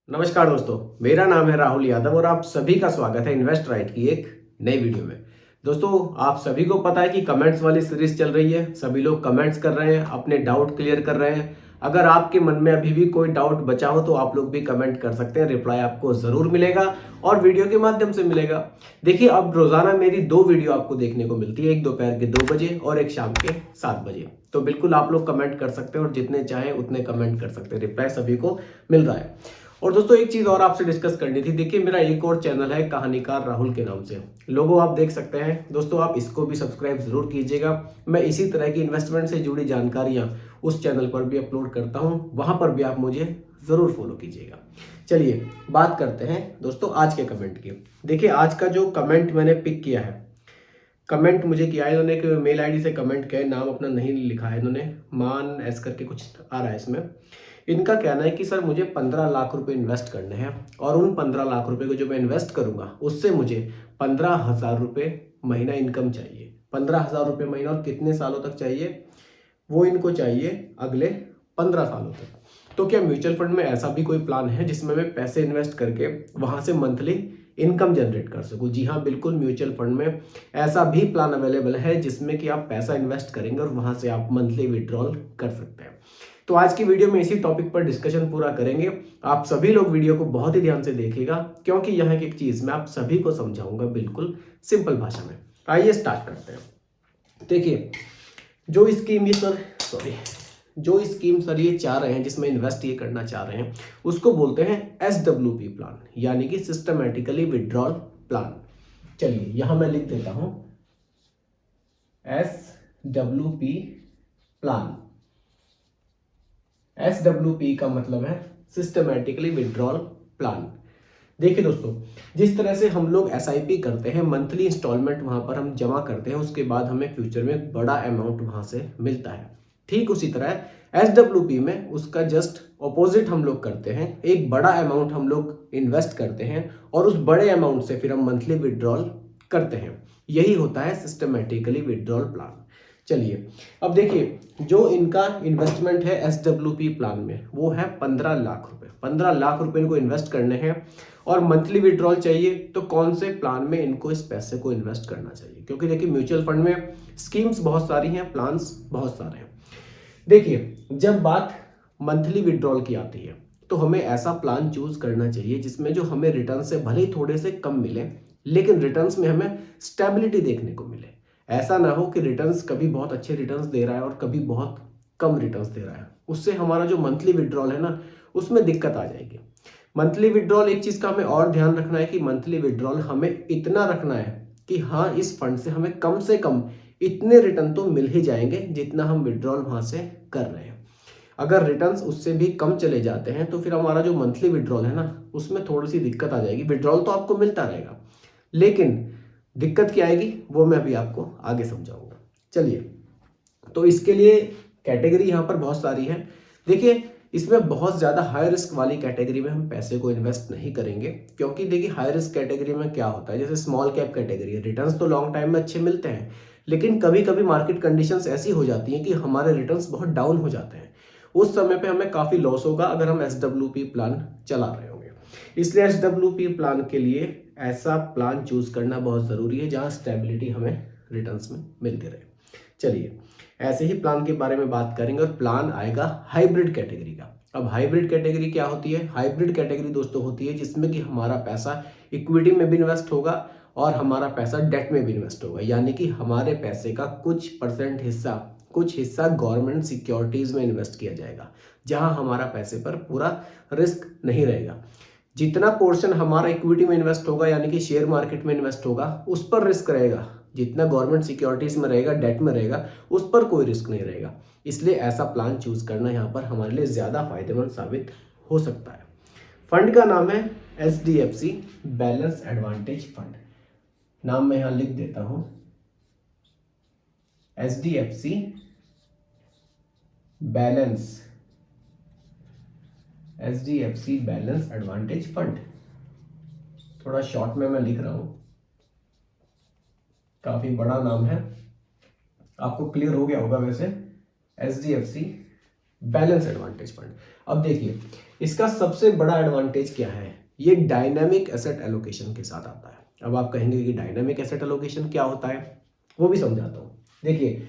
नमस्कार दोस्तों, मेरा नाम है राहुल यादव और आप सभी का स्वागत है इन्वेस्ट राइट की एक नई वीडियो में। दोस्तों, आप सभी को पता है कि कमेंट्स वाली सीरीज चल रही है। सभी लोग कमेंट्स कर रहे हैं, अपने डाउट क्लियर कर रहे हैं। अगर आपके मन में अभी भी कोई डाउट बचा हो तो आप लोग भी कमेंट कर सकते हैं, रिप्लाई आपको जरूर मिलेगा और वीडियो के माध्यम से मिलेगा। देखिए, अब रोजाना मेरी दो वीडियो आपको देखने को मिलती है, एक दोपहर के 2 बजे और एक शाम के 7 बजे। तो बिल्कुल आप लोग कमेंट कर सकते हैं और जितने चाहें उतने कमेंट कर सकते हैं, रिप्लाई सभी को मिल रहा है। और दोस्तों, एक चीज और आपसे डिस्कस करनी थी। देखिए, मेरा एक और चैनल है कहानीकार राहुल के नाम से, लोगो आप देख सकते हैं। दोस्तों, आप इसको भी सब्सक्राइब जरूर कीजिएगा। मैं इसी तरह की इन्वेस्टमेंट से जुड़ी जानकारियां उस चैनल पर भी अपलोड करता हूं, वहां पर भी आप मुझे जरूर फॉलो कीजिएगा। चलिए बात करते हैं दोस्तों आज के कमेंट की। देखिए, आज का जो कमेंट मैंने पिक किया है, कमेंट मुझे किया है इन्होंने, एक मेल आईडी से कमेंट किया है, नाम अपना नहीं लिखा है इन्होंने, मान एस करके कुछ आ रहा है इसमें। इनका कहना है कि सर मुझे 15 लाख रुपए इन्वेस्ट करने हैं और उन 15 लाख रुपए को जो मैं इन्वेस्ट करूंगा उससे मुझे 15,000 रुपये महीना इनकम चाहिए। 15,000 रुपये महीना, और कितने सालों तक चाहिए? वो इनको चाहिए अगले 15 सालों तक। तो क्या म्यूचुअल फंड में ऐसा भी कोई प्लान है जिसमें मैं पैसे इन्वेस्ट करके वहां से मंथली इनकम जनरेट कर सकूं? जी हाँ, बिल्कुल, म्यूचुअल फंड में ऐसा भी प्लान अवेलेबल है जिसमें कि आप पैसा इन्वेस्ट करेंगे और वहां से आप मंथली विड्रॉल कर सकते हैं। तो आज की वीडियो में इसी टॉपिक पर डिस्कशन पूरा करेंगे। आप सभी लोग वीडियो को बहुत ही ध्यान से देखिएगा, क्योंकि यहाँ की एक चीज मैं आप सभी को समझाऊंगा बिल्कुल सिंपल भाषा में। आइए स्टार्ट करते हैं। देखिए, जो स्कीम ये सर सॉरी जो स्कीम सर ये चाह रहे हैं, जिसमें इन्वेस्ट ये करना चाह रहे हैं, उसको बोलते हैं SWP प्लान, यानी कि सिस्टमेटिकली विड्रॉल प्लान। चलिए यहां मैं लिख देता हूं SWP प्लान। SWP का मतलब है सिस्टमेटिकली विड्रॉल प्लान। देखिए दोस्तों, जिस तरह से हम लोग SIP करते हैं, मंथली इंस्टॉलमेंट वहां पर हम जमा करते हैं, उसके बाद हमें फ्यूचर में बड़ा अमाउंट वहां से मिलता है। ठीक उसी तरह SWP में उसका जस्ट ऑपोजिट हम लोग करते हैं। एक बड़ा अमाउंट हम लोग इन्वेस्ट करते हैं और उस बड़े अमाउंट से फिर हम मंथली विड्रॉल करते हैं। यही होता है सिस्टमेटिकली विड्रॉल प्लान। चलिए अब देखिए, जो इनका इन्वेस्टमेंट है SWP प्लान में, वो है 15 लाख रुपए। 15 लाख रुपए इनको इन्वेस्ट करने हैं और मंथली विड्रॉल चाहिए। तो कौन से प्लान में इनको इस पैसे को इन्वेस्ट करना चाहिए? क्योंकि देखिए, म्यूचुअल फंड में स्कीम्स बहुत सारी हैं, प्लान्स बहुत सारे हैं। देखिए, जब बात मंथली विड्रॉल की आती है तो हमें ऐसा प्लान चूज करना चाहिए जिसमें जो हमें रिटर्न से भले ही थोड़े से कम मिले, लेकिन रिटर्न्स में हमें स्टेबिलिटी देखने को मिले। ऐसा ना हो कि रिटर्न्स कभी बहुत अच्छे रिटर्न्स दे रहा है और कभी बहुत कम रिटर्न्स दे रहा है। उससे हमारा जो मंथली विड्रॉल है ना, उसमें दिक्कत आ जाएगी। मंथली विड्रॉल, एक चीज का हमें और ध्यान रखना है कि मंथली विड्रॉल हमें इतना रखना है कि हाँ, इस फंड से कम इतने रिटर्न तो मिल ही जाएंगे जितना हम विड्रॉल वहां से कर रहे हैं। अगर रिटर्न्स उससे भी कम चले जाते हैं तो फिर हमारा जो मंथली विड्रॉल है ना, उसमें थोड़ी सी दिक्कत आ जाएगी। विड्रॉल तो आपको मिलता रहेगा, लेकिन दिक्कत क्या आएगी वो मैं अभी आपको आगे समझाऊंगा। चलिए, तो इसके लिए कैटेगरी यहाँ पर बहुत सारी है। देखिए, इसमें बहुत ज़्यादा हाई रिस्क वाली कैटेगरी में हम पैसे को इन्वेस्ट नहीं करेंगे, क्योंकि देखिए हाई रिस्क कैटेगरी में क्या होता है, जैसे स्मॉल कैप कैटेगरी है, रिटर्न्स तो लॉन्ग टाइम में अच्छे मिलते हैं, लेकिन कभी कभी मार्केट कंडीशंस ऐसी हो जाती हैं कि हमारे रिटर्न्स बहुत डाउन हो जाते हैं। उस समय पे हमें काफ़ी लॉस होगा अगर हम SWP प्लान चला रहे होंगे। इसलिए SWP प्लान के लिए ऐसा प्लान चूज करना बहुत ज़रूरी है जहाँ स्टेबिलिटी हमें रिटर्न्स में मिलती रहे। चलिए, ऐसे ही प्लान के बारे में बात करेंगे और प्लान आएगा हाइब्रिड कैटेगरी का। अब हाइब्रिड कैटेगरी क्या होती है? हाइब्रिड कैटेगरी दोस्तों होती है जिसमें कि हमारा पैसा इक्विटी में भी इन्वेस्ट होगा और हमारा पैसा डेट में भी इन्वेस्ट होगा, यानी कि हमारे पैसे का कुछ हिस्सा गवर्नमेंट सिक्योरिटीज में इन्वेस्ट किया जाएगा, जहां हमारा पैसे पर पूरा रिस्क नहीं रहेगा। जितना पोर्शन हमारा इक्विटी में इन्वेस्ट होगा, यानी कि शेयर मार्केट में इन्वेस्ट होगा, उस पर रिस्क रहेगा। जितना गवर्नमेंट सिक्योरिटीज में रहेगा, डेट में रहेगा, उस पर कोई रिस्क नहीं रहेगा। इसलिए ऐसा प्लान चूज करना यहाँ पर हमारे लिए ज्यादा फायदेमंद साबित हो सकता है। फंड का नाम है SDFC बैलेंस एडवांटेज फंड। नाम मैं यहां लिख देता हूं, SDFC बैलेंस एडवांटेज फंड। थोड़ा शॉर्ट में मैं लिख रहा हूं, काफी बड़ा नाम है, आपको क्लियर हो गया होगा वैसे। SDFC balance advantage fund. अब देखिए इसका सबसे बड़ा एडवांटेज क्या है, ये डायनामिक एसेट एलोकेशन के साथ आता है। अब आप कहेंगे कि डायनामिक एसेट एलोकेशन क्या होता है, वो भी समझाता हूँ। देखिए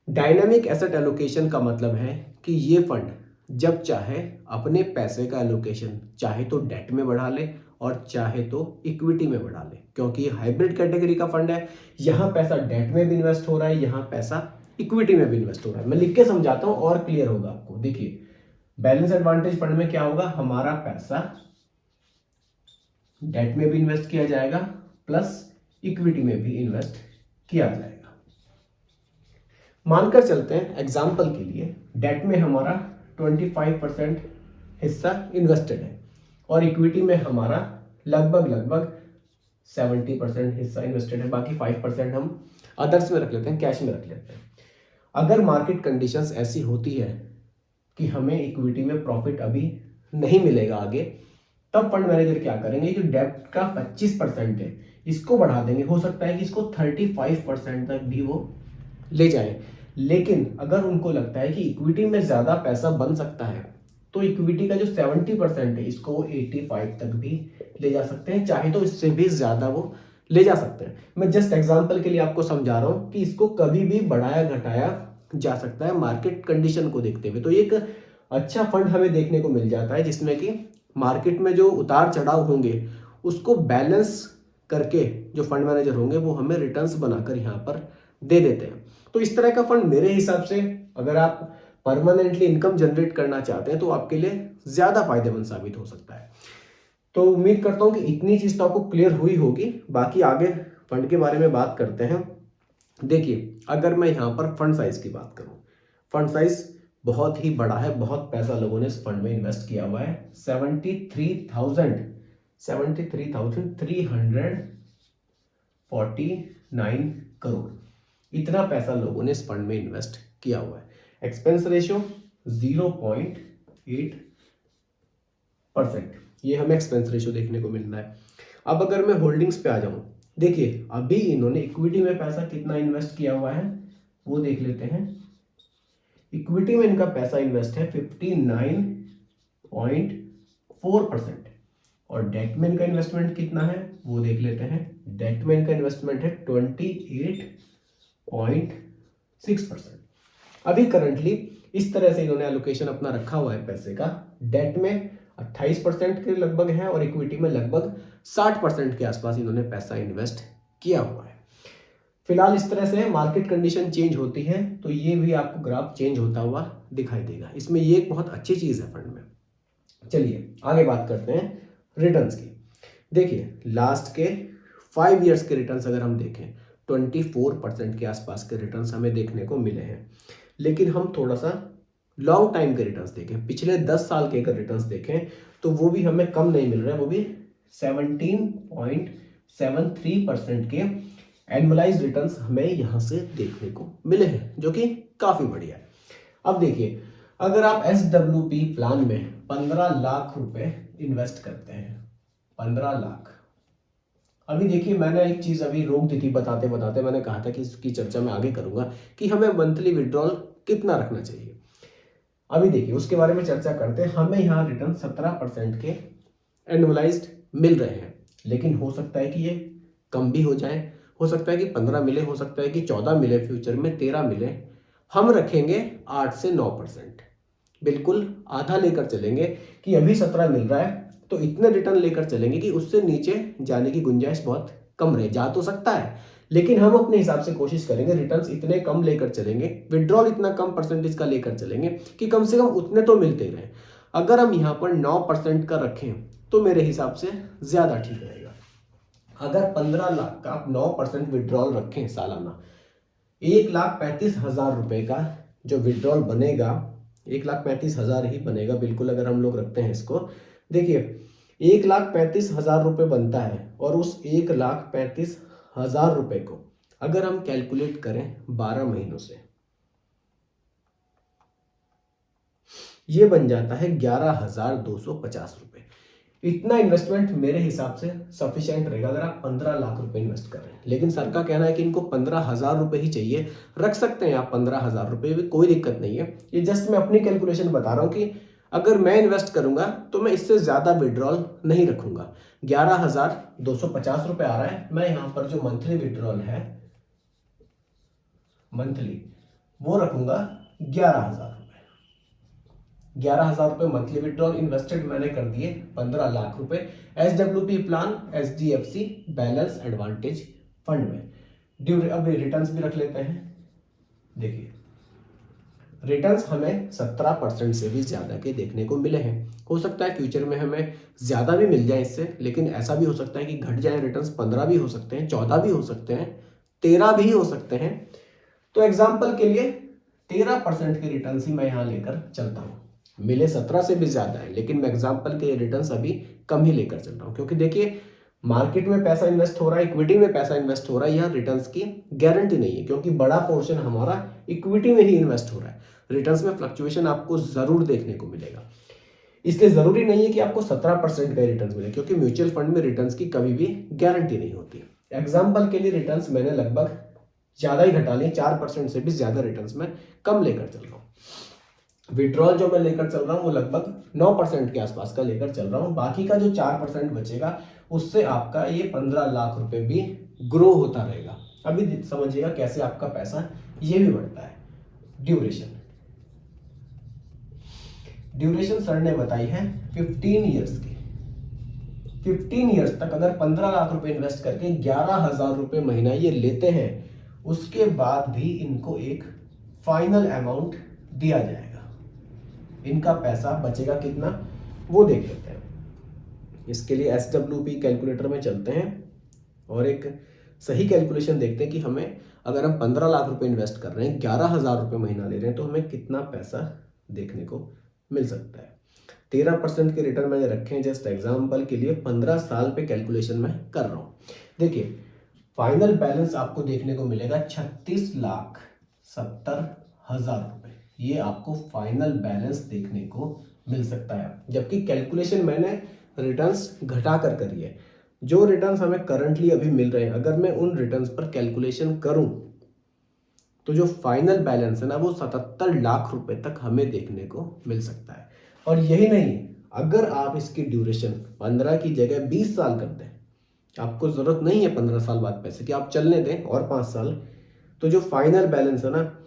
डायनामिक एसेट एलोकेशन का मतलब है कि ये फंड जब चाहे अपने पैसे का एलोकेशन चाहे तो डेट में बढ़ा ले और चाहे तो इक्विटी में बढ़ा ले, क्योंकि ये हाइब्रिड कैटेगरी का फंड है। यहाँ पैसा डेट में भी इन्वेस्ट हो रहा है, यहाँ पैसा इक्विटी में भी इन्वेस्ट हो रहा है। मैं लिख के समझाता हूँ और क्लियर होगा आपको। देखिए बैलेंस एडवांटेज फंड में क्या होगा, हमारा पैसा डेट में भी इन्वेस्ट किया जाएगा प्लस इक्विटी में भी इन्वेस्ट किया जाएगा। मानकर चलते हैं एग्जाम्पल के लिए डेट में हमारा 25% हिस्सा इन्वेस्टेड है और इक्विटी में हमारा लगभग 70% हिस्सा इन्वेस्टेड है, बाकी 5% हम अदर्स में रख लेते हैं, कैश में रख लेते हैं। अगर मार्केट कंडीशंस ऐसी होती है कि हमें इक्विटी में प्रॉफिट अभी नहीं मिलेगा आगे, तब फंड मैनेजर क्या करेंगे, जो डेट का 25% है इसको बढ़ा देंगे। हो सकता है कि इसको 35% तक भी वो ले जाए। लेकिन अगर उनको लगता है कि इक्विटी में ज्यादा पैसा बन सकता है तो इक्विटी का जो 70% है इसको 85 तक भी ले जा सकते हैं, चाहे तो इससे भी ज्यादा वो ले जा सकते हैं। मैं जस्ट एग्जांपल के लिए आपको समझा रहा हूं कि इसको कभी भी बढ़ाया घटाया जा सकता है मार्केट कंडीशन को देखते हुए। तो एक अच्छा फंड हमें देखने को मिल जाता है जिसमें कि मार्केट में जो उतार चढ़ाव होंगे उसको बैलेंस करके जो फंड मैनेजर होंगे वो हमें रिटर्न्स बनाकर यहाँ पर दे देते हैं। तो इस तरह का फंड मेरे हिसाब से अगर आप परमानेंटली इनकम जनरेट करना चाहते हैं तो आपके लिए ज्यादा फायदेमंद साबित हो सकता है। तो उम्मीद करता हूं कि इतनी चीज तो आपको क्लियर हुई होगी। बाकी आगे फंड के बारे में बात करते हैं। देखिए अगर मैं यहाँ पर फंड साइज की बात करूं, फंड साइज बहुत ही बड़ा है, बहुत पैसा लोगों ने इस फंड में इन्वेस्ट किया हुआ है। 73,349 करोड़, इतना पैसा लोगों ने इस फंड में इन्वेस्ट किया हुआ है। एक्सपेंस रेशियो 0.8%, ये हमें एक्सपेंस रेशियो देखने को मिल रहा है। अब अगर मैं होल्डिंग्स पे आ जाऊं, देखिए अभी इन्होंने इक्विटी में पैसा कितना इन्वेस्ट किया हुआ है वो देख लेते हैं। इक्विटी में इनका पैसा इन्वेस्ट है 59.4% और डेट में इनका इन्वेस्टमेंट कितना है वो देख लेते हैं। डेट में इनका इन्वेस्टमेंट है 28.6%। अभी करंटली इस तरह से इन्होंने एलोकेशन अपना रखा हुआ है पैसे का। डेट में 28% के लगभग है और इक्विटी में लगभग 60% के आसपास इन्होंने पैसा इन्वेस्ट किया हुआ है। फिलहाल इस तरह से मार्केट कंडीशन चेंज होती है तो ये भी आपको ग्राफ चेंज होता हुआ दिखाई देगा। इसमें ये एक बहुत अच्छी चीज है फंड में। चलिए आगे बात करते हैं रिटर्न्स की। देखिए लास्ट के 5 इयर्स के रिटर्न्स अगर हम देखें 24% के आसपास के रिटर्न्स हमें देखने को मिले हैं। लेकिन हम थोड़ा सा लॉन्ग टाइम के रिटर्न्स देखें, पिछले 10 साल के अगर रिटर्न्स देखें तो वो भी हमें कम नहीं मिल रहा है, वो भी 17.73% के एनुअलाइज्ड रिटर्न्स हमें यहाँ से देखने को मिले हैं, जो कि काफी बढ़िया है। अब देखिए अगर आप SWP प्लान में 15 लाख रुपए इन्वेस्ट करते हैं, 15 लाख। अभी देखिए मैंने एक चीज अभी रोक दी थी बताते बताते, मैंने कहा था कि इसकी चर्चा मैं आगे करूंगा कि हमें मंथली विड्रॉल कितना रखना चाहिए। अभी देखिए उसके बारे में चर्चा करते हैं। हमें यहाँ रिटर्न 17% के एनुअलाइज्ड मिल रहे हैं, लेकिन हो सकता है कि ये कम भी हो जाए, हो सकता है कि 15 मिले, हो सकता है कि 14 मिले, फ्यूचर में 13 मिले। हम रखेंगे 8 से 9%, बिल्कुल आधा लेकर चलेंगे कि अभी 17 मिल रहा है तो इतने रिटर्न लेकर चलेंगे कि उससे नीचे जाने की गुंजाइश बहुत कम रहे। जा तो सकता है लेकिन हम अपने हिसाब से कोशिश करेंगे रिटर्न्स इतने कम लेकर चलेंगे, विड्रॉल इतना कम परसेंटेज का लेकर चलेंगे कि कम से कम उतने तो मिलते रहे। अगर हम यहाँ पर 9% का रखें तो मेरे हिसाब से ज्यादा ठीक रहेगा। अगर 15 लाख का आप 9% विड्रॉल रखें सालाना, 1,35,000 रुपए का जो विड्रॉल बनेगा, 1,35,000 ही बनेगा बिल्कुल अगर हम लोग रखते हैं इसको। देखिए 1,35,000 रुपए बनता है और उस 1,35,000 रुपए को अगर हम कैलकुलेट करें 12 महीनों से, ये बन जाता है 11,250 रुपए। इतना इन्वेस्टमेंट मेरे हिसाब से सफिशिएंट रहेगा अगर आप 15 लाख रुपए इन्वेस्ट कर रहे हैं। लेकिन सर का कहना है कि इनको 15,000 रुपए ही चाहिए। रख सकते हैं आप 15,000 रुपए भी, कोई दिक्कत नहीं है। ये जस्ट मैं अपनी कैलकुलेशन बता रहा हूँ कि अगर मैं इन्वेस्ट करूंगा तो मैं इससे ज्यादा विड्रॉल नहीं रखूंगा। 11,250 रुपए आ रहा है। मैं यहां पर जो मंथली विड्रॉल है मंथली वो रखूंगा 11,000 रुपए। 11,000 रुपए मंथली विड्रॉल इन्वेस्टेड मैंने कर दिए 15 लाख रुपए SWP plan HDFC balance advantage fund में। अब रिटर्न्स भी रख लेते हैं। देखिए रिटर्न्स हमें 17% से भी ज्यादा के देखने को मिले हैं। हो सकता है फ्यूचर में हमें ज्यादा भी मिल जाए इससे, लेकिन ऐसा भी हो सकता है कि घट जाए रिटर्न्स। 15 भी हो सकते हैं, 14 भी हो सकते हैं, 13 भी हो सकते हैं। तो एग्जाम्पल के लिए 13% के रिटर्न ही मैं यहां लेकर चलता हूं। मिले 17 से भी ज्यादा है, लेकिन मैं एग्जाम्पल के रिटर्न्स अभी कम ही लेकर चल रहा हूं, क्योंकि देखिए मार्केट में पैसा इन्वेस्ट हो रहा है, इक्विटी में पैसा इन्वेस्ट हो रहा है, यह रिटर्न्स की गारंटी नहीं है, क्योंकि बड़ा पोर्शन हमारा इक्विटी में ही इन्वेस्ट हो रहा है। रिटर्न्स में फ्लक्चुएशन आपको जरूर देखने को मिलेगा। इसलिए जरूरी नहीं है कि आपको 17% का रिटर्न्स मिले, क्योंकि म्यूचुअल फंड में रिटर्न्स की कभी भी गारंटी नहीं होती। एग्जाम्पल के लिए रिटर्न्स मैंने लगभग ज्यादा ही घटा लिए, 4% से भी ज्यादा रिटर्न्स में कम लेकर चल रहा हूं। विड्रॉल जो मैं लेकर चल रहा हूं वो लगभग 9% के आसपास का लेकर चल रहा हूं। बाकी का जो 4% बचेगा उससे आपका ये 15 लाख रुपए भी ग्रो होता रहेगा। अभी समझिएगा कैसे आपका पैसा ये भी बढ़ता है। ड्यूरेशन सर ने बताई है 15 ईयर्स की। 15 ईयर्स तक अगर 15 लाख रुपए इन्वेस्ट करके 11,000 रुपए महीना ये लेते हैं, उसके बाद भी इनको एक फाइनल अमाउंट दिया जाएगा। इनका पैसा बचेगा कितना वो देख लेते हैं। इसके लिए SWP कैलकुलेटर में चलते हैं और एक सही कैलकुलेशन देखते हैं कि हमें अगर हम 15 लाख रुपए इन्वेस्ट कर रहे हैं, 11,000 रुपए महीना ले रहे हैं, तो हमें कितना पैसा देखने को मिल सकता है। 13% के रिटर्न मैंने रखे हैं जस्ट एग्जाम्पल के लिए। 15 साल पे कैलकुलेशन मैं कर रहा हूं। देखिए फाइनल बैलेंस आपको देखने को मिलेगा 36,70,000 रुपए। ये आपको फाइनल बैलेंस देखने को मिल सकता है, जबकि कैलकुलेशन मैंने रिटर्न्स घटा कर करी है। जो रिटर्न्स हमें करंटली अभी मिल रहे हैं, अगर मैं उन रिटर्न्स पर कैलकुलेशन करूं तो जो फाइनल बैलेंस है ना वो 77 लाख रुपए तक हमें देखने को मिल सकता है। और यही नहीं, अगर आप इसकी ड्यूरेशन 15 की जगह 20 साल कर दें, आपको जरूरत नहीं है 15 साल बाद पैसे की, आप चलने दें और 5 साल, तो जो फाइनल बैलेंस है ना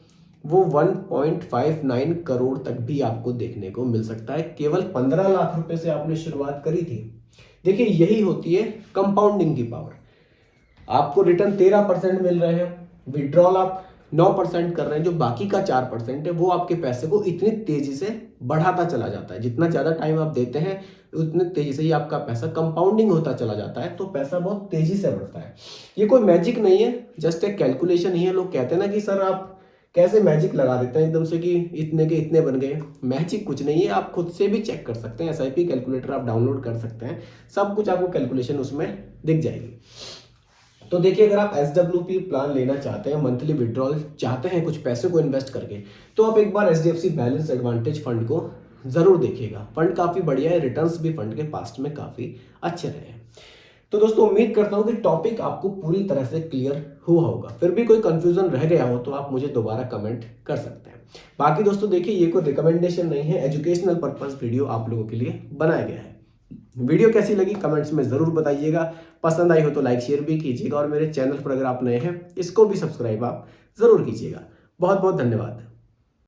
वो 1.59 करोड़ तक भी आपको देखने को मिल सकता है। केवल 15 लाख रुपए से आपने शुरुआत करी थी। देखिए यही होती है कंपाउंडिंग की पावर। आपको रिटर्न 13% मिल रहे हैं, विड्रॉल आप 9% कर रहे हैं, जो बाकी का 4% है वो आपके पैसे को इतनी तेजी से बढ़ाता चला जाता है। जितना ज्यादा टाइम आप देते हैं उतने तेजी से ही आपका पैसा कंपाउंडिंग होता चला जाता है, तो पैसा बहुत तेजी से बढ़ता है। ये कोई मैजिक नहीं है, जस्ट एक कैलकुलेशन ही है। लोग कहते हैं ना कि सर आप कैसे मैजिक लगा देते हैं एकदम से कि इतने के इतने बन गए। मैजिक कुछ नहीं है, आप खुद से भी चेक कर सकते हैं। SIP कैलकुलेटर आप डाउनलोड कर सकते हैं, सब कुछ आपको कैलकुलेशन उसमें दिख जाएगी। तो देखिए अगर आप SWP प्लान लेना चाहते हैं, मंथली विड्रॉल चाहते हैं कुछ पैसे को इन्वेस्ट करके, तो आप एक बार HDFC बैलेंस एडवांटेज फंड को जरूर देखिएगा। फंड काफी बढ़िया है, रिटर्न्स भी फंड के पास्ट में काफी अच्छे रहे हैं। तो दोस्तों उम्मीद करता हूं कि टॉपिक आपको पूरी तरह से क्लियर हुआ होगा। फिर भी कोई कंफ्यूजन रह गया हो तो आप मुझे दोबारा कमेंट कर सकते हैं। बाकी दोस्तों देखिए ये कोई रिकमेंडेशन नहीं है, एजुकेशनल पर्पस वीडियो आप लोगों के लिए बनाया गया है। वीडियो कैसी लगी कमेंट्स में जरूर बताइएगा। पसंद आई हो तो लाइक शेयर भी कीजिएगा, और मेरे चैनल पर अगर आप नए हैं इसको भी सब्सक्राइब आप जरूर कीजिएगा। बहुत बहुत धन्यवाद।